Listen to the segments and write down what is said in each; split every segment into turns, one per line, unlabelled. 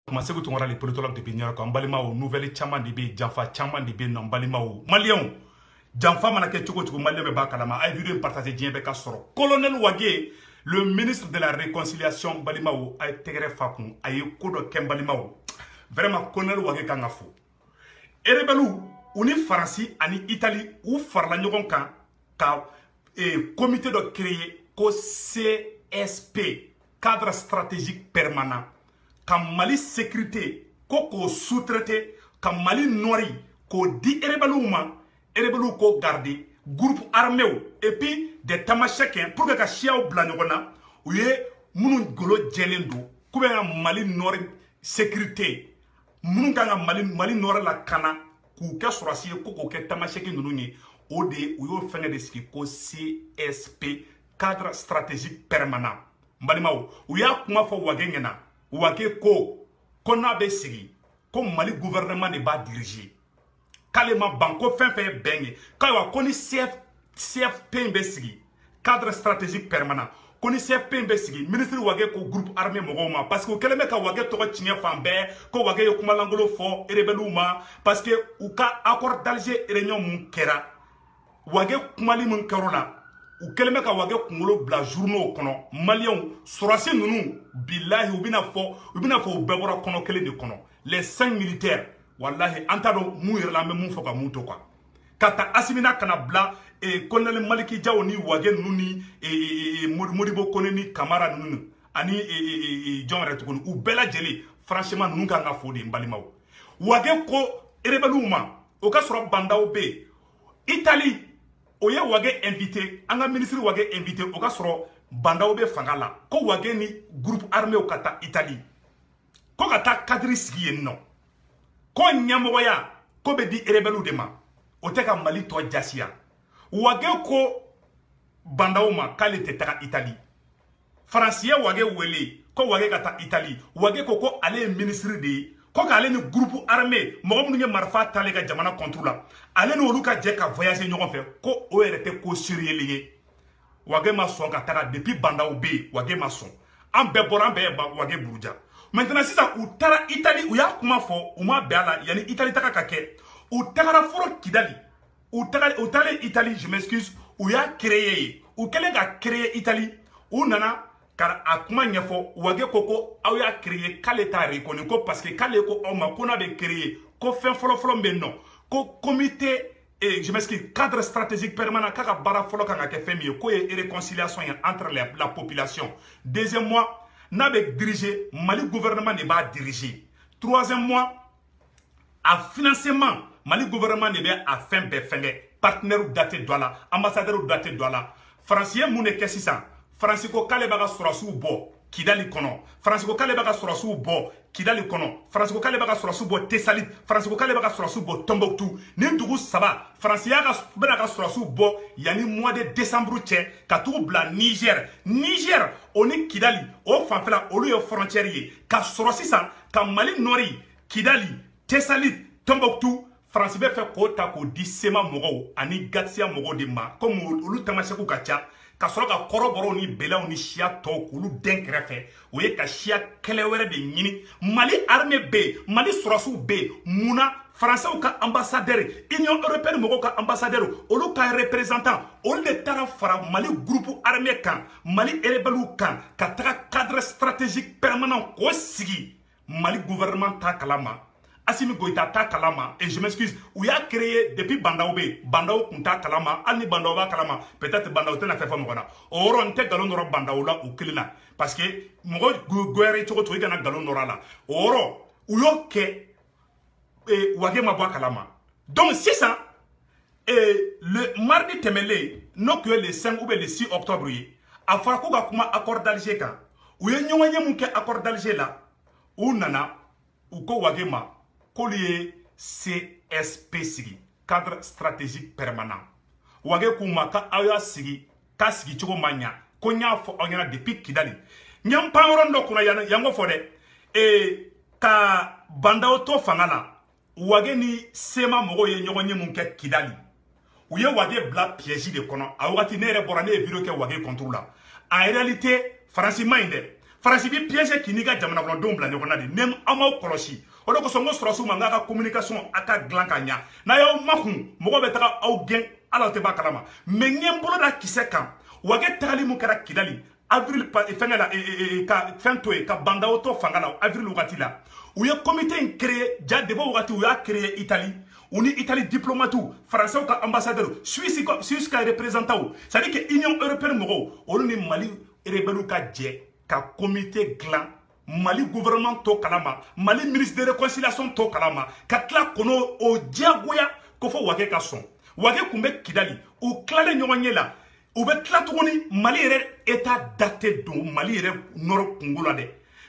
Commencez vous tourner les politologues de Bignor comme Balimao, nouvelle chaman de B, Janfa chaman de B, non Balimao, Malion. Janfa manake choko choko Malien me bakalama, a vu partager bien beka soro. Colonel Wagé, le ministre de la réconciliation Balimao, a été fakoun, a eu coup de Kem Balimao. Vraiment, Colonel Wagé kangafo. Erebelou, uni Franci, ani Italie, ou farla nyogon kan, ka comité de créer, ko CSP, cadre stratégique permanent. Ka Mali sécurité ko sous-traité ka Mali nori ko di erebelou ko garder groupe armé et puis des tamashekens pour que ka chiaw bla nyogona uye munu golo jelendo ko be Mali nori sécurité munu ka Mali nori la kana ku ke sorasi ko ke tamasheken nunu ni o de uyo fenge de ski ko CSP cadre stratégique permanent mbalimaw uya kuma fo wagengena Wake ko kona be sigi ko Mali gouvernement ne ba diriger kalema banko fin benye kaywa koni CFP be sigi cadre stratégique permanent koni CFP be sigi ministre wage ko groupe armé mogoma parce que keleme ka wage to chinya fambe ko wage yo kuma langolo fo erebeluma parce que ou ka accord d'Alger réunion mun kera wage kumali mun karola ou keleme ka wage kungolo bla journaux kono Maliens sorasi nunu billahi ubina fo bebora kono kele de kono les 5 militaires wallahi antado mu yerla me mun fo ka mun to kwa kata asimina kana bla colonel Maliki Diaw ni wage nunu ni Modibo Koneni Camara nunu ani John Retukunu ou bela jeli franchement nunu ka fo de mbalimaw wage ko erebeluma o ka soro bandaw be Italie Oye wage invité, anga ministre wage invité, oka soro bandaw be fangala. Ko wage ni groupe armé okata Italie. Ko kata kadri sigi non. Ko nyamoya, ko be di erebelu dema. Oteka Mali to jasia. Wage ko bandaw ma kale te taka Italie. Francia wage wele, ko wage kata Italie. Wage ko ale ministre de ko kale ni groupe armé mo mu ngi marfa tale ga jamana contrôle ale no luka je ka voyager ñogon fe ko o rete ko sérieux lié wage ma son ka tara depuis bandaw be wage ma son am be boran be wage buruja maintenant si ça ou tara Italie ou ya kuma fo ou ma be ala yani Italie taka ka ke ou tara foro Kidali ou tara Italie je m'excuse ou ya créé ou kelen ga créé Italie ou nana car a kuma nyefo wage koko aw ya créer kale ta reconnu ko parce que kale ko o ma ko na be créer ko fin folo be non ko comité je m'excuse cadre stratégique permanent kaka bara folo kanga ke femi ko e réconciliation entre la population deuxième mois na be diriger Mali gouvernement ne ba diriger troisième mois a financement Mali gouvernement ne be a fin be fenge partenaire daté douala ambassadeur daté douala français mu ne kesisa Francisco Kale baga surasu bo Kidali kono Francisco Kale baga surasu bo Kidali kono Francisco Kale baga surasu bo Tessalit Francisco Kale baga surasu bo Tombouctou ni dugu saba Francia baga surasu bo yani mois de décembre tche ka tout bla Niger oni Kidali o fanfela olu yo frontière ye ka surasi san ka Mali nori Kidali Tessalit Tombouctou France be fait ko ta ko disema mogo ani gatsia mogo de ma comme olu tamasheku kacha ka soro ka koroboro ni belaw ni shia to kulu den krefe o ye ka shia kelewere de nyini Mali armée B Mali surasu B muna français ka ambassadeur Union européenne mogo ka ambassadeur olu ka représentant olu de tara fara Mali groupe armé kan Mali erebelu kan ka taka cadre stratégique permanent ko sigi Mali gouvernement ta kalama Assimi Goïta ta kalama et je m'excuse où y a créé depuis Bandaoube Bandao kunta kalama ani Bandaoba kalama peut-être Bandao tena fait femme voilà oron te galon nora Bandaola ou kelina parce que mo goere choko to igana galon nora la oro uyo ke wage mabwa kalama donc c'est ça le mardi temele no que le 5 ou le 6 octobre a fara ko ga kuma accord d'Alger kan où y nyonye mun ke accord d'Alger là ou nana ou ko wage ma Collier CSP sigi cadre stratégique permanent wage kuma ka aya sigi ka sigi chogo manya ko nya fo onyana depuis Kidali nyam pawrondo kuna yango fode ka bandao to fangala wage ni sema mogo ye nyogonye munke Kidali uye wage bla piège de kono awati nere borane video ke wage contrôle en réalité franchement inde faransi bi piège k'i n'i ka jamana kɔnɔdenw bila ɲɔgɔn na de nem an m'aw kɔlɔsi o de kosɔn n ko sɔrɔsiw ma n k'a ka communication a ka dilan ka ɲa n'a y'aw makun mɔgɔw bɛ taga aw gɛn ala tɛ b'a kalama mais n ye n bolo da kisɛ kan Wage tagali mun kɛra Kidali avril fɛngɛ la ka fɛn to ye ka bandaw to fanga la avril wagati la u ye comité in créé ja deba wagati u y'a créé Italie u ni Italie diplomatiw français ka ambassadeur Suisse ka représentant c'est à dire que Union européenne mɔgɔw olu ni Mali rebelle ka jɛ ka comité glan Mali gouvernement to kalama Mali ministre de réconciliation to kalama ka tila kono o diagoya ko fo Wage ka sɔn Wage kun bɛ Kidali u tilalen ɲɔgɔn ye la u bɛ tila tuguni Mali yɛrɛ état daté don Mali yɛrɛ nɔrɔ kungo la dɛ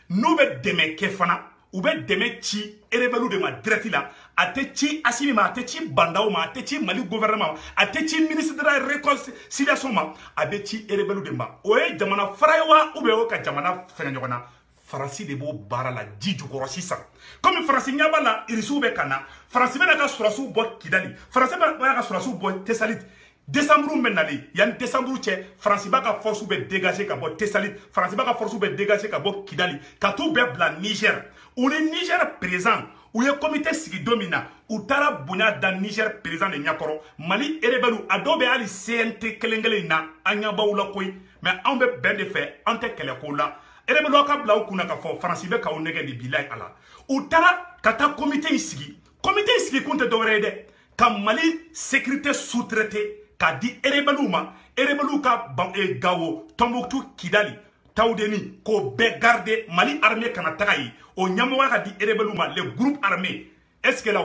n'u bɛ dɛmɛ kɛ fana u bɛ dɛmɛ ci rebelle de ma direct la a tɛ ci Assimi ma a tɛ ci bandaw ma a tɛ ci Mali gouvernement ma a tɛ ci ministre de la réconciliation ma a bɛ ci rebelle de ma o ye jamana fara ye wa ou bien o ka jamana fɛngɛ ɲɔgɔn na Faransi de b'o baara la ji jukɔrɔ sisan comme Faransi ɲɛ b'a la irisiw bɛ ka na Faransi bɛna ka sɔrɔsiw bɔ Kidali Faransi bɛna ka sɔrɔsiw bɔ Tessalit décembre bɛ nalen yanni décembre cɛ Faransi b'a ka force bɛ dégager ka bɔ Tessalit Faransi b'a ka force bɛ dégager ka bɔ Kidali ka t'u bɛɛ bila Niger u ni Niger président u ye comité sigi don min na u taara bonya da Niger président de ɲɛkɔrɔ Mali rebelle a dɔw bɛ hali CNT kelen kelen in na an ɲɛ b'aw la koyi mais anw bɛ bɛn de fɛ an tɛ kɛlɛ ko la rebelle ka bila u kunna ka fɔ Faransi bɛ k'aw nɛgɛ de bilayi ala u taara ka taa comité in sigi kun tɛ dɔwɛrɛ ye dɛ ka Mali sécurité sous-traité k'a di rebelle ma rebelle ka Gao Tombouctou Kidali Taoudeni k'o bɛɛ garder Mali armée kana taga ye o ɲɛmɔgɔya ka di rebelle ma les groupes armés est-ce que là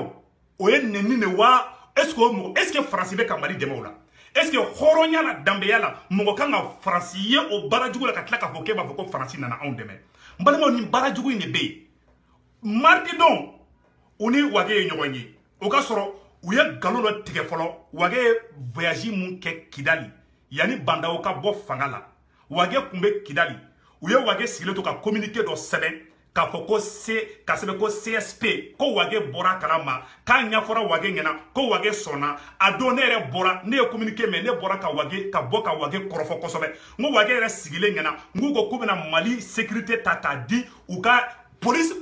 o ye nɛni de wa est-ce que Faransi bɛ ka Mali dɛmɛ o la est-ce que hɔrɔnya la danbeya la mɔgɔ kan ka Faransi ye o baarajugu la ka tila k'a fɔ k'e b'a fɔ ko Faransi nana anw dɛmɛ n balimaw nin baarajugu in de bɛ yen mardi don u ni Wage ye ɲɔgɔn ye o ka sɔrɔ u ye nkalon dɔ tigɛ fɔlɔ Wage ye voyage mun kɛ Kidali yanni bandaw ka bɔ fanga la Wage kun bɛ Kidali u ye Wage sigilen to ka communiqué dɔ sɛbɛn k'a fɔ ko ka sɛbɛn ko CSP ko Wage bɔra kalama k'a ɲɛfɔra Wage ɲɛna ko Wage sɔnna a don ne yɛrɛ bɔra ne ye communiqué mais ne bɔra ka bɔ ka Wage kɔrɔfɔ kosɛbɛ n ko Wage yɛrɛ sigilen ɲɛna n k'u ko k'u bɛna Mali sécurité ta k'a di u ka police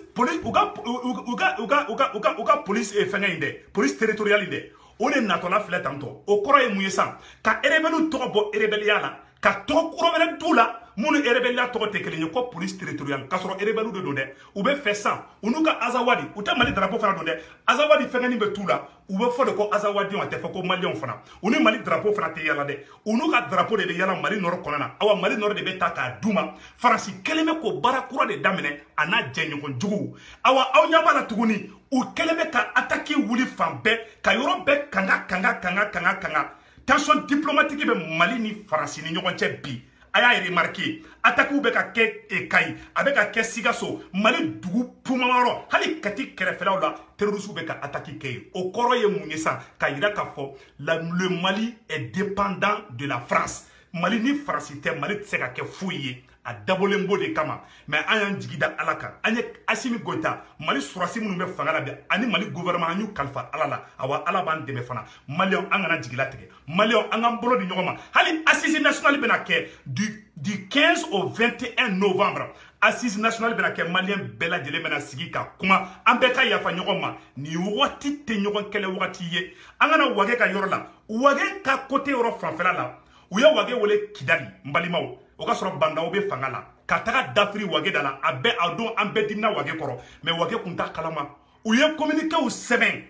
police fɛngɛ in dɛ police territoriale in dɛ o de natɔla filɛ tantɔ o kɔrɔ ye mun ye san ka rebelle tɔgɔ bɔ rebelliya la ka tɔgɔ kura wɛrɛ d'u la minnu rebelliya tɔgɔ tɛ kelen ye ko police territoriale k'a sɔrɔ rebelle de don dɛ u bɛ fɛ san u n'u ka Azawadi u tɛ Mali drapeau fana don dɛ Azawadi fɛngɛnin bɛ t'u la u bɛ fɔ de ko Azawadiw a tɛ fɔ ko maliyɛnw fana u ni Mali drapeau fana tɛ yala dɛ u n'u ka drapeau de bɛ yala Mali nɔrɔ kɔnɔ na awa Mali nɔrɔ de bɛ ta k'a d'u ma Faransi kɛlen bɛ k'o baara kura de daminɛ a n'a jɛɲɔgɔn juguw awa aw ɲɛ b'a la tuguni u kɛlen bɛ ka attaque wuli fan bɛɛ ka yɔrɔ bɛɛ kanga tension diplomatique bɛ Mali ni Faransi ni ɲɔgɔn cɛ bi a y'a remarqué attaque bɛ ka kɛ Kayi a bɛ ka kɛ Sikaso Mali dugu pumayɔrɔ hali Kati kɛrɛfɛlaw la terroristes bɛ ka attaque kɛ yen o kɔrɔ ye mun ye san ka yira k'a fɔ le Mali est dépendant de la France Mali ni Faransi tɛ Mali tɛ se ka kɛ foyi ye a dabɔlen b'o de kama mais an y'an jigi da Ala kan an ye Assimi Goïta Mali sɔrɔsi minnu bɛ fanga la bi ani Mali gouvernement an y'u kalifa Ala la awa Ala b'an dɛmɛ fana Maliyɛnw an kana jigi latigɛ Maliyɛnw an k'an bolo di ɲɔgɔn ma hali assise nationale bɛna kɛ du 15 au 21 novembre assise nationale bɛna kɛ Maliyɛn bɛɛ lajɛlen bɛna sigi ka kuma an bɛɛ ka yafa ɲɔgɔn ma nin wagati tɛ ɲɔgɔn kɛlɛ wagati ye an kana Wage ka yɔrɔ la Wage ka côté yɔrɔ fanfɛla la u ye Wage wele Kidali n balimaw o ka sɔrɔ bandaw bɛ fanga la ka taga dafiri Wage da la a don an bɛɛ dimina Wage kɔrɔ mais Wage kun t'a kalama u ye communiquéw sɛbɛn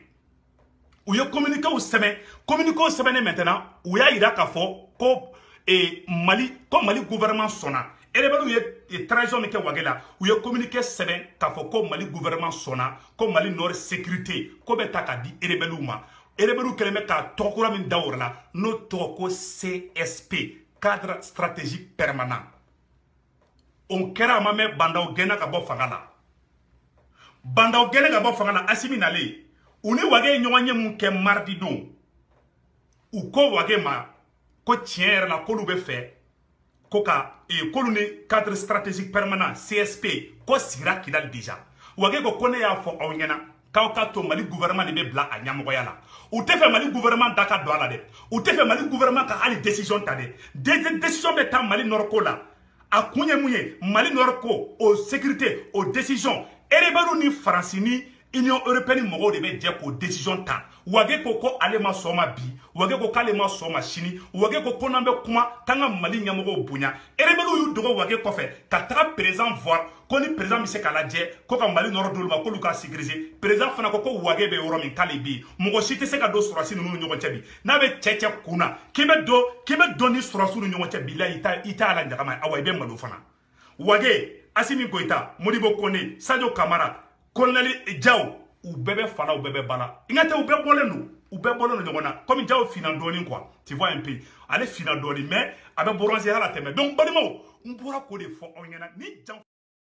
communiquéw sɛbɛnnen maintenant u y'a yira k'a fɔ ko Mali gouvernement sɔnna rebelle ye trahison min kɛ Wage la u ye communiqué sɛbɛn k'a fɔ ko Mali gouvernement sɔnna ko Mali nord sécurité ko bɛ ta k'a di rebelle ma rebelle kɛlen bɛ ka tɔgɔ kura min da o la n'o tɔgɔ ko CSP cadre stratégique permanent on kɛra a ma mɛn bandaw gɛnna ka bɔ fanga la Assimi nalen u ni Wage ye ɲɔgɔn ye mun kɛ mardi don u ko Wage ma ko tiɲɛ yɛrɛ la k'olu bɛ fɛ ko ka k'olu ni cadre stratégique permanent CSP ko sigira Kidali déjà Wage ko ne y'a fɔ aw ɲɛna k'aw ka to Mali gouvernement de bɛ bila a ɲɛmɔgɔya la u tɛ fɛ Mali gouvernement da ka don a la dɛ u tɛ fɛ Mali gouvernement ka hali décision ta dɛ décision bɛ taa Mali nɔrɔko la a kun ye mun ye Mali Nord ko o sécurité o décision ereberu ni France ni Union européenne mɔgɔw de bɛ jɛ k'o décision ta Wage ko ale ma soma bi Wage ko k'ale ma soma sini Wage ko n'an bɛ kuma k'an ka Mali ɲɛmɔgɔw bonya ereberu y'u dogo Wage kɔfɛ ka taga président voir ko ni président bɛ se k'a lajɛ ko ka Mali Nord d'olu ma k'olu ka sécuriser président fana ko Wage bɛ yɔrɔ min k'ale bi mɔgɔ si tɛ se ka don sɔrɔsi ninnu ni ɲɔgɔn cɛ bi n'a bɛ cɛ kunna k'i bɛ dɔn ni sɔrɔsiw ni ɲɔgɔn cɛ bi la i t'a la ɲagama awa i bɛ malo fana Wage Assimi Goïta Modibo Kone Sadio Kamara Colonel Diaw u bɛɛ bɛ fala u bɛɛ bɛ bala i ka tɛ u bɛɛ bɔlen don ɲɔgɔn na comme Diaw fina dɔɔnin quoi tu vois un peu ale fina dɔɔnin mais a bɛ bronzer hala tɛmɛ donc balimaw n bɔra k'o de fɔ aw ɲɛna ni